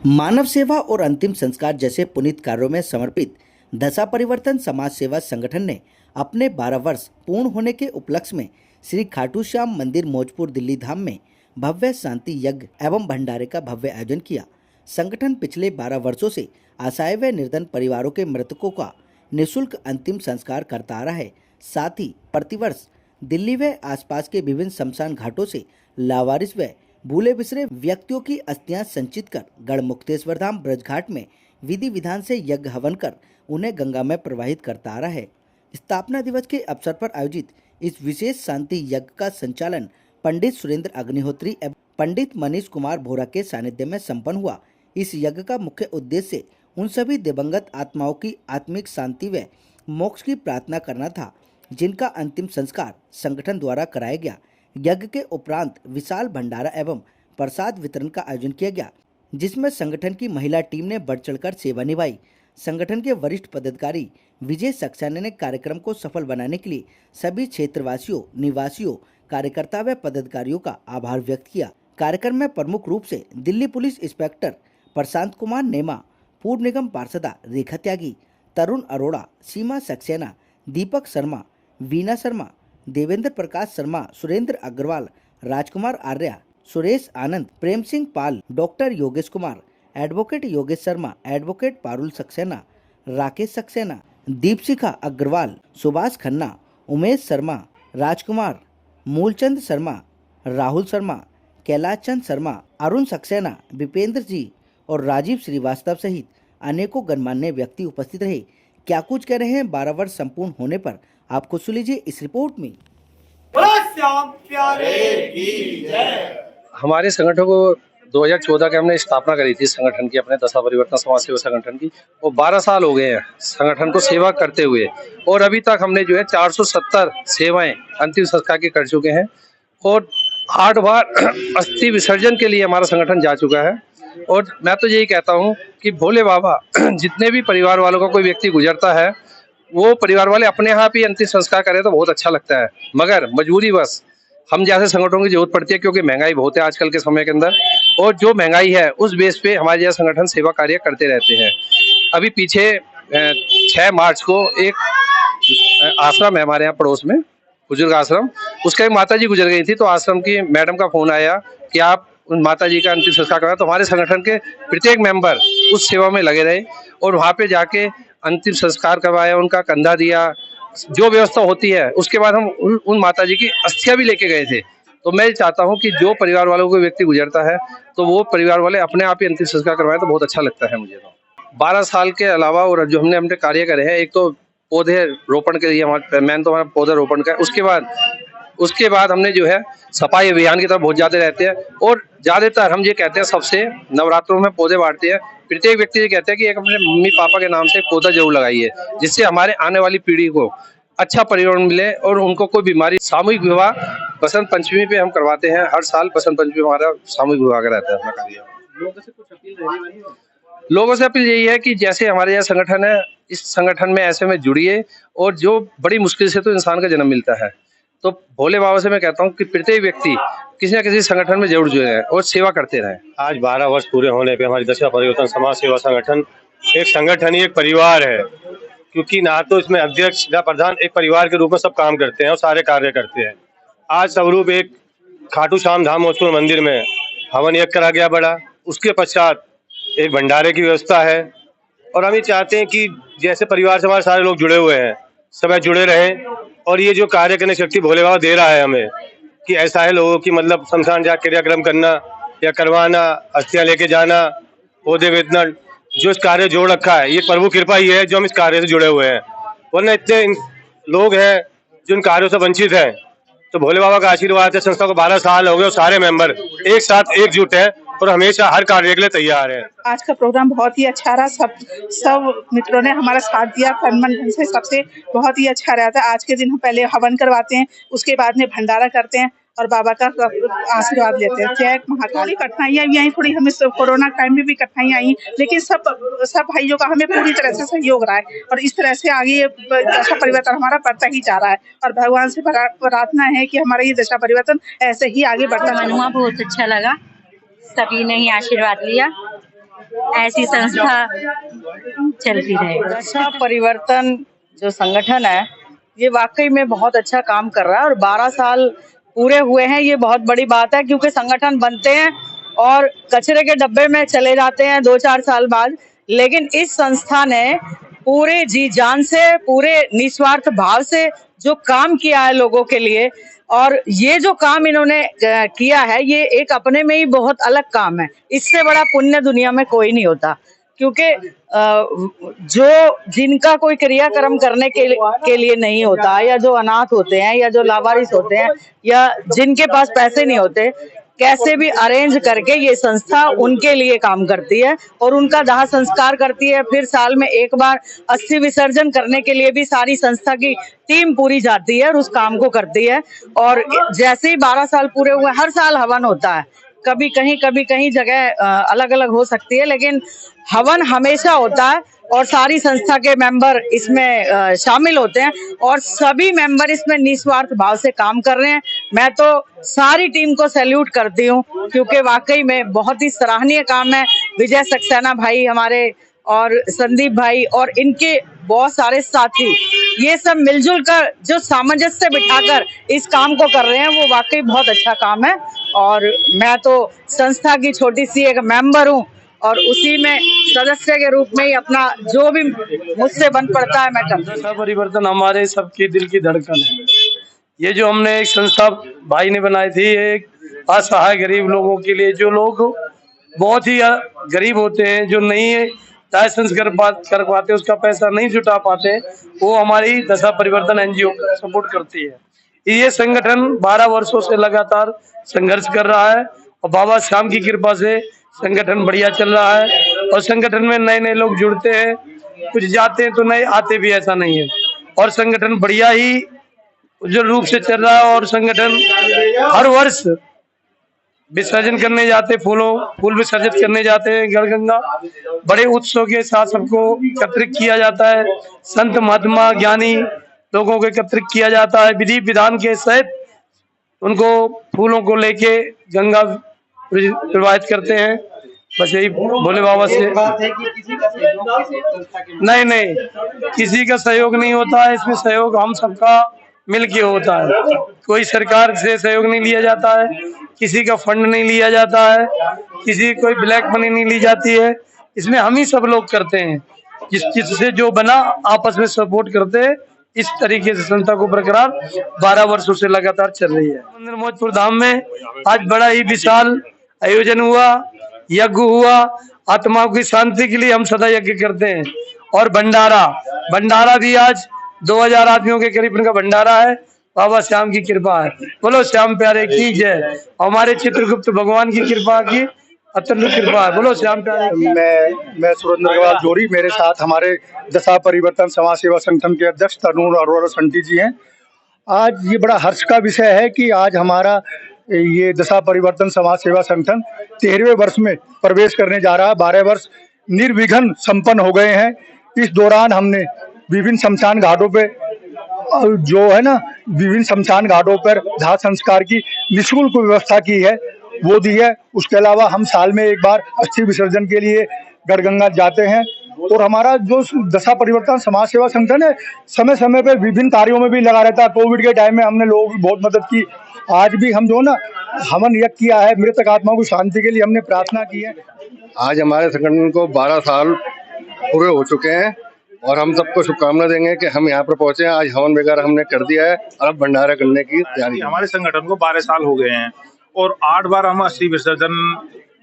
मानव सेवा और अंतिम संस्कार जैसे पुनीत कार्यों में समर्पित दशा परिवर्तन समाज सेवा संगठन ने अपने 12 वर्ष पूर्ण होने के उपलक्ष्य में श्री खाटू श्याम मंदिर मौजपुर दिल्ली धाम में भव्य शांति यज्ञ एवं भंडारे का भव्य आयोजन किया। संगठन पिछले 12 वर्षों से असहाय व निर्धन परिवारों के मृतकों का निःशुल्क अंतिम संस्कार करता आ रहा है। साथ ही प्रतिवर्ष दिल्ली व आसपास के विभिन्न शमशान घाटों से लावारिस व भूले बिसरे व्यक्तियों की अस्थियां संचित कर गढ़मुक्तेश्वर धाम ब्रजघाट में विधि विधान से यज्ञ हवन कर उन्हें गंगा में प्रवाहित करता आ रहा है। स्थापना दिवस के अवसर पर आयोजित इस विशेष शांति यज्ञ का संचालन पंडित सुरेंद्र अग्निहोत्री एवं पंडित मनीष कुमार भोरा के सानिध्य में संपन्न हुआ। इस यज्ञ का मुख्य उद्देश्य उन सभी दिवंगत आत्माओं की आत्मिक शांति व मोक्ष की प्रार्थना करना था, जिनका अंतिम संस्कार संगठन द्वारा कराया गया। यज्ञ के उपरांत विशाल भंडारा एवं प्रसाद वितरण का आयोजन किया गया, जिसमें संगठन की महिला टीम ने बढ़ चढ़कर सेवा निभाई। संगठन के वरिष्ठ पदाधिकारी विजय सक्सेना ने कार्यक्रम को सफल बनाने के लिए सभी क्षेत्रवासियों, निवासियों, कार्यकर्ता व पदाधिकारियों का आभार व्यक्त किया। कार्यक्रम में प्रमुख रूप से दिल्ली पुलिस इंस्पेक्टर प्रशांत कुमार नेमा, पूर्व निगम पार्षदा Rekha Tyagi, Tarun Arora, Seema Saxena, Deepak Sharma, Veena Sharma, Devendra Prakash Sharma, Surendra Agarwal, Rajkumar Arya, Suresh Anand, Prem Singh Pal, doctor Yogesh Kumar, advocate Yogesh Sharma, advocate Parul Saxena, Rakesh Saxena, Deepshikha Agarwal, Subhash Khanna, Umesh Sharma, Rajkumar, Moolchand Sharma, Rahul Sharma, Kailash Chand Sharma, Arun Saxena, Vipendra ji और राजीव श्रीवास्तव सहित अनेकों गणमान्य व्यक्ति उपस्थित रहे। क्या कुछ कह रहे हैं 12 वर्ष संपूर्ण होने पर, आपको सुन लीजिए इस रिपोर्ट में। श्याम प्यारे की जय। हमारे संगठन को 2014 के हमने स्थापना करी थी संगठन की, अपने दशा परिवर्तन समाज सेवा संगठन की, और 12 साल हो गए हैं संगठन को सेवा करते हुए, और अभी तक हमने जो है 470 सेवाएं अंतिम संस्कार की कर चुके हैं, और 8 बार अस्थि विसर्जन के लिए हमारा संगठन जा चुका है। और मैं तो यही कहता हूँ कि भोले बाबा जितने भी परिवार वालों का कोई व्यक्ति गुजरता है, वो परिवार वाले अपने यहाँ ही अंतिम संस्कार करें तो बहुत अच्छा लगता है, मगर मजबूरी बस हम जैसे संगठनों की जरूरत पड़ती है, क्योंकि महंगाई बहुत है आजकल के समय के अंदर, और जो महंगाई है उस बेस पे हमारे जैसे संगठन सेवा कार्य करते रहते हैं। अभी पीछे 6 मार्च को एक आश्रम है हमारे यहाँ पड़ोस में, बुजुर्ग आश्रम, उसका एक माता जी गुजर गई थी, तो आश्रम की मैडम का फोन आया कि आप उन माता जी का अंतिम संस्कार करवाएं। तो हमारे संगठन के प्रत्येक मेंबर उस सेवा में लगे रहे और वहाँ पे जाके अंतिम संस्कार करवाया, उनका कंधा दिया, जो व्यवस्था होती है। उसके बाद हम उन माता जी की अस्थियां भी लेके गए थे। तो मैं चाहता हूं कि जो परिवार वालों को व्यक्ति गुजरता है तो वो परिवार वाले अपने आप ही अंतिम संस्कार करवाएं तो बहुत अच्छा लगता है मुझे। तो 12 साल के अलावा और जो हमने अपने कार्य करे हैं, एक तो पौधे रोपण के लिए हमारा मैन तो हमारा पौधे रोपण का है। उसके बाद हमने जो है सफाई अभियान की तरफ बहुत ज्यादा रहते हैं, और ज्यादातर हम ये कहते हैं सबसे नवरात्रों में पौधे बांटते हैं। प्रत्येक व्यक्ति ये कहते हैं कि एक अपने मम्मी पापा के नाम से एक पौधा जरूर लगाइए, जिससे हमारे आने वाली पीढ़ी को अच्छा पर्यावरण मिले और उनको कोई बीमारी। सामूहिक विवाह बसंत पंचमी पे हम करवाते हैं, हर साल बसंत पंचमी हमारा सामूहिक विवाह का रहता है अपना कार्य। लोगों से अपील यही है कि जैसे हमारे यहाँ संगठन है, इस संगठन में ऐसे में जुड़िए, और जो बड़ी मुश्किल से तो इंसान का जन्म मिलता है, तो भोले बाबा से मैं कहता हूँ कि प्रत्येक व्यक्ति किसी न किसी संगठन में जरूर जुड़े और सेवा करते रहें। आज 12 वर्ष पूरे होने पे हमारी दशा परिवर्तन समाज सेवा संगठन एक संगठन ही एक परिवार है, क्योंकि ना तो इसमें अध्यक्ष ना प्रधान, एक परिवार के रूप में सब काम करते हैं और सारे कार्य करते हैं। आज स्वरूप एक खाटू श्याम धाम मौजपुर मंदिर में हवन यज्ञ करा गया बड़ा, उसके पश्चात एक भंडारे की व्यवस्था है, और हम ये चाहते हैं कि जैसे परिवार से हमारे सारे लोग जुड़े हुए हैं, सब जुड़े रहें। और ये जो कार्य करने शक्ति भोले बाबा दे रहा है हमें, कि ऐसा है लोगों की मतलब शमशान जा क्रियाक्रम करना या करवाना, अस्थियां लेके जाना, पौधे वेतना, जो इस कार्य जोड़ रखा है, ये प्रभु कृपा ही है जो हम इस कार्य से जुड़े हुए हैं। वरना इतने लोग हैं जो इन कार्यों से वंचित हैं। तो भोले बाबा का आशीर्वाद है, संस्था को 12 साल हो गए और सारे मेंबर एक साथ एकजुट है और हमेशा हर कार्य के लिए तैयार है। आज का प्रोग्राम बहुत ही अच्छा रहा, सब मित्रों ने हमारा साथ दिया, तन मन धन से, सबसे बहुत ही अच्छा रहता है। आज के दिन हम पहले हवन करवाते हैं, उसके बाद में भंडारा करते हैं और बाबा का आशीर्वाद लेते हैं। जय महाकाल। कठिनाइयाँ भी आई थोड़ी, हमें कोरोना टाइम में भी कठिनाइयाँ आई, लेकिन सब भाइयों का हमें पूरी तरह से सहयोग रहा है, और इस तरह से आगे दशा परिवर्तन हमारा बढ़ता ही जा रहा है। और भगवान से प्रार्थना है कि हमारा ये दशा परिवर्तन ऐसे ही आगे बढ़ता। बहुत अच्छा लगा, सभी ने ही आशीर्वाद लिया। ऐसी संस्था चलती रहे। दशा परिवर्तन जो संगठन है ये वाकई में बहुत अच्छा काम कर रहा है और 12 साल पूरे हुए हैं, ये बहुत बड़ी बात है क्योंकि संगठन बनते हैं और कचरे के डब्बे में चले जाते हैं 2-4 साल बाद, लेकिन इस संस्था ने पूरे जी जान से, पूरे निस्वार्थ भाव से जो काम किया है लोगों के लिए, और ये जो काम इन्होंने किया है ये एक अपने में ही बहुत अलग काम है। इससे बड़ा पुण्य दुनिया में कोई नहीं होता, क्योंकि जो जिनका कोई क्रियाक्रम करने के लिए नहीं होता, या जो अनाथ होते हैं, या जो लावारिस होते हैं, या जिनके पास पैसे नहीं होते, कैसे भी अरेंज करके ये संस्था उनके लिए काम करती है और उनका दाह संस्कार करती है। फिर साल में एक बार अस्थि विसर्जन करने के लिए भी सारी संस्था की टीम पूरी जाती है और उस काम को करती है। और जैसे ही 12 साल पूरे हुए, हर साल हवन होता है, कभी कहीं जगह अलग अलग हो सकती है, लेकिन हवन हमेशा होता है और सारी संस्था के मेंबर इसमें शामिल होते हैं और सभी मेंबर इसमें निस्वार्थ भाव से काम कर रहे हैं। मैं तो सारी टीम को सैल्यूट करती हूँ क्योंकि वाकई में बहुत ही सराहनीय काम है। विजय सक्सेना भाई हमारे और संदीप भाई और इनके बहुत सारे साथी, ये सब मिलजुल कर जो सामंजस्य बिठाकर इस काम को कर रहे हैं, वो वाकई बहुत अच्छा काम है। और मैं तो संस्था की छोटी सी एक मेंबर हूँ और उसी में सदस्य के रूप में ही अपना जो भी मुझसे बन पड़ता है मैं करती हूँ। दशा परिवर्तन हमारे सबकी दिल की धड़कन है। ये जो हमने एक संस्था भाई ने बनाई थी, एक असहाय गरीब लोगों के लिए, जो लोग बहुत ही गरीब होते हैं, जो नहीं लाइसेंस कर पाते, उसका पैसा नहीं जुटा पाते, वो हमारी दशा परिवर्तन एनजीओ सपोर्ट करती है। ये संगठन 12 वर्षों से लगातार संघर्ष कर रहा है और बाबा श्याम की कृपा से संगठन बढ़िया चल रहा है और संगठन में नए नए लोग जुड़ते हैं, कुछ जाते हैं तो नए आते भी, ऐसा नहीं है। और संगठन बढ़िया ही जो रूप से चल रहा है और संगठन हर वर्ष विसर्जन करने जाते, फूल विसर्जित करने जाते हैं गढ़गंगा, बड़े उत्सव के साथ सबको एकत्रित किया जाता है, संत महात्मा ज्ञानी लोगों को एकत्रित किया जाता है, विधि विधान के सहित उनको फूलों को लेके गंगा प्रवाहित करते हैं। बस यही भोले बाबा से नहीं किसी का सहयोग नहीं होता है, इसमें सहयोग हम सबका मिलके होता है। कोई सरकार से सहयोग नहीं लिया जाता है, किसी का फंड नहीं लिया जाता है, किसी कोई ब्लैक मनी नहीं ली जाती है, इसमें हम ही सब लोग करते हैं। जिससे जो बना आपस में सपोर्ट करते हैं। इस तरीके से संस्था को बरकरार 12 वर्षों से लगातार चल रही है। मंदिर मौजपुर धाम में आज बड़ा ही विशाल आयोजन हुआ, यज्ञ हुआ। आत्माओं की शांति के लिए हम सदा यज्ञ करते हैं। और भंडारा भी आज 2000 आदमियों के करीब इनका भंडारा है। बाबा श्याम की कृपा है, बोलो श्याम प्यारे की जय। हमारे चित्रगुप्त भगवान की कृपा की अत्यंत कृपा है, बोलो श्याम प्यारे की। मैं सुरेंद्र अग्रवाल जोरी, मेरे साथ हमारे दशा परिवर्तन समाज सेवा संगठन के अध्यक्ष तरुण अरोड़ा संटी जी हैं। आज ये बड़ा हर्ष का विषय है कि आज हमारा ये दशा परिवर्तन समाज सेवा संगठन 13वें वर्ष में प्रवेश करने जा रहा है। 12 वर्ष निर्विघ्न संपन्न हो गए हैं। इस दौरान हमने विभिन्न शमशान घाटों पे विभिन्न शमशान घाटों पर दाह संस्कार की निःशुल्क व्यवस्था की है, वो दी है। उसके अलावा हम साल में एक बार अस्थि विसर्जन के लिए गढ़गंगा जाते हैं। और हमारा जो दशा परिवर्तन समाज सेवा संगठन है, समय समय पर विभिन्न कार्यों में भी लगा रहता है। कोविड के टाइम में हमने लोगों की बहुत मदद की। आज भी हम हवन यज्ञ किया है, मृतक आत्माओं की शांति के लिए हमने प्रार्थना की है। आज हमारे संगठन को 12 साल पूरे हो चुके हैं और हम सबको शुभकामना देंगे कि हम यहाँ पर पहुंचे हैं। आज हवन वगैरह हमने कर दिया है और अब भंडारा करने की तैयारी। हमारे संगठन को 12 साल हो गए हैं और 8 बार हम अस्थि विसर्जन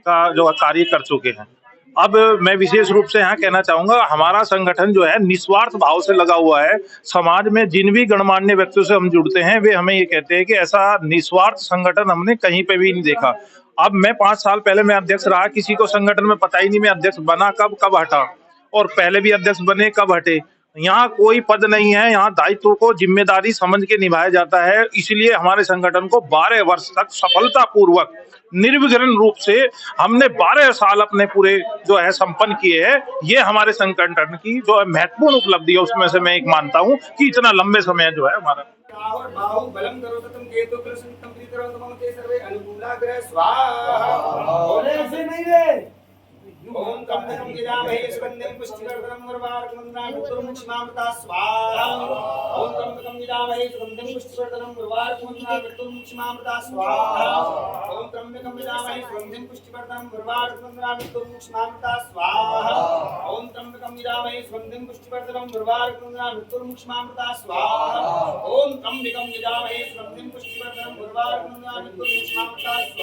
का जो कार्य कर चुके हैं। अब मैं विशेष रूप से यहाँ कहना चाहूंगा, हमारा संगठन जो है निस्वार्थ भाव से लगा हुआ है। समाज में जिन भी गणमान्य व्यक्तियों से हम जुड़ते हैं, वे हमें ये कहते हैं कि ऐसा निस्वार्थ संगठन हमने कहीं पे भी नहीं देखा। अब मैं 5 साल पहले मैं अध्यक्ष रहा, किसी को संगठन में पता ही नहीं मैं अध्यक्ष बना कब हटा, और पहले भी अध्यक्ष बने कब हटे। यहाँ कोई पद नहीं है, यहाँ दायित्व को जिम्मेदारी समझ के निभाया जाता है। इसलिए हमारे संगठन को 12 वर्ष तक सफलतापूर्वक निर्विघ्न रूप से हमने 12 साल अपने पूरे जो है संपन्न किए हैं। ये हमारे संगठन की जो है महत्वपूर्ण उपलब्धि है, उसमें से मैं एक मानता हूँ कि इतना लंबे समय जो है हमारा। ओम त्र्यंबकं यजामहे सुगंधिं पुष्टिवर्धनं उर्वारुकमन्त्राणि मृत्युर्मुक्षीमामृता स्वाहा ओम त्र्यंबकं यजामहे सुगंधिं पुष्टिवर्धनं उर्वारुकमन्त्राणि मृत्युर्मुक्षीमामृता स्वाहा ओम त्र्यंबकं यजामहे सुगंधिं पुष्टिवर्धनं उर्वारुकमन्त्राणि मृत्युर्मुक्षीमामृता स्वाहा ओम त्र्यंबकं यजामहे सुगंधिं पुष्टिवर्धनं उर्वारुकमन्त्राणि मृत्युर्मुक्षीमामृता स्वाहा ओम त्र्यंबकं यजामहे सुगंधिं पुष्टिवर्धनं उर्वारुकमन्त्राणि मृत्युर्मुक्षीमामृता स्वाहा।